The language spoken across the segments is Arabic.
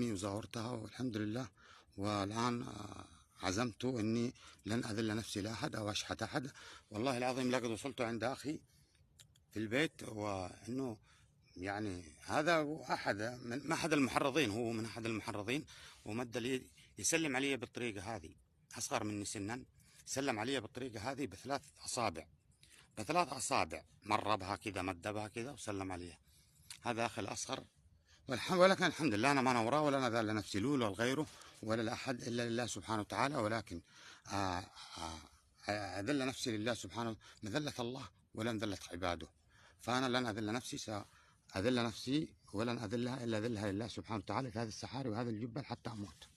أمي وزاورتها والحمد لله. والآن عزمت إني لن أذل نفسي لأحد أو أشحت أحد. والله العظيم لقد وصلت عند أخي في البيت، وإنه يعني هذا أحد المحرضين، هو من أحد المحرضين، ومد لي يسلم علي بالطريقة هذه، أصغر مني سنا، سلم علي بالطريقة هذه بثلاث أصابع، مر بها كذا، مد بها كذا وسلم علي. هذا أخي الأصغر، ولكن الحمد لله أنا ما نوراه ولا نذل نفسي له ولا لغيره ولا لأحد إلا لله سبحانه وتعالى. ولكن أذل نفسي لله سبحانه، مذلة الله ولن ذلة عباده. فأنا لن أذل نفسي، سأذل نفسي ولن أذلها إلا ذلها لله سبحانه وتعالى في هذه السحاري وهذا الجبل حتى أموت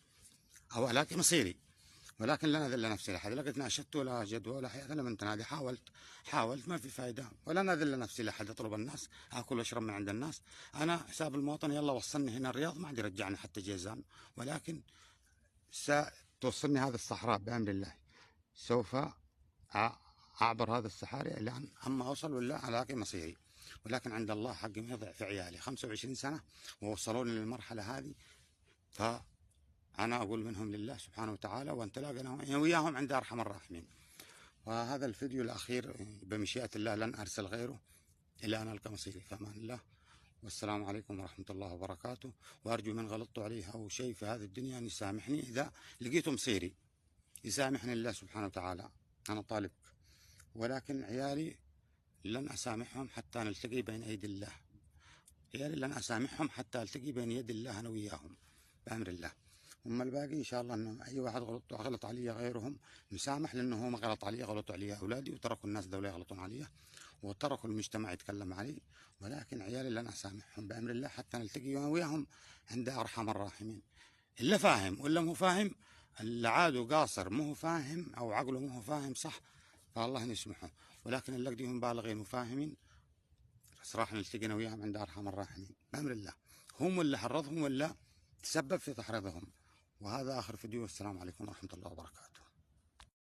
أو ألاقي مصيري. ولكن لن أذل نفسي لأحد، لقد ناشدت ولا جدوى ولا حياة لمن تنادي. حاولت ما في فائدة، ولن أذل نفسي لأحد. أطلب الناس، آكل وأشرب من عند الناس. أنا حساب المواطن يلا وصلني هنا الرياض، ما عاد يرجعني حتى جيزان، ولكن ستوصلني هذا الصحراء بأمر الله. سوف أعبر هذا الصحاري إلى أن أما أوصل ولا ألاقي مصيري. ولكن عند الله حق ما يضع في عيالي 25 سنة ووصلوني للمرحلة هذه، فأنا أقول منهم لله سبحانه وتعالى، وأن تلاقنا وياهم عند أرحم الراحمين. وهذا الفيديو الأخير بمشيئة الله، لن أرسل غيره إلا أن ألقى مصيري. فأمان الله، والسلام عليكم ورحمة الله وبركاته. وأرجو من غلطت عليه أو شيء في هذه الدنيا أن يسامحني، إذا لقيت مصيري يسامحني الله سبحانه وتعالى. أنا طالب، ولكن عيالي لن أسامحهم حتى نلتقي بين أيدي الله. عيالي لن أسامحهم حتى ألتقي بين يد الله أنا وياهم بأمر الله. أما الباقي إن شاء الله، أنه أي واحد غلط علي غيرهم مسامح، لأنه هم غلط علي، غلطوا علي أولادي، وتركوا الناس دولة يغلطون علي، وتركوا المجتمع يتكلم علي. ولكن عيالي لن أسامحهم بأمر الله حتى نلتقي وياهم عند أرحم الراحمين. إلا فاهم ولا مو فاهم، اللي عاده قاصر مو فاهم أو عقله مو فاهم صح، فالله يسمحه. ولكن اللي قديهم بالغين وفاهمين صراحة نلتقينا وياهم عند أرحم الراحمين بأمر الله. هم اللي حرضهم ولا تسبب في تحريضهم. وهذا آخر فيديو، والسلام عليكم ورحمة الله وبركاته.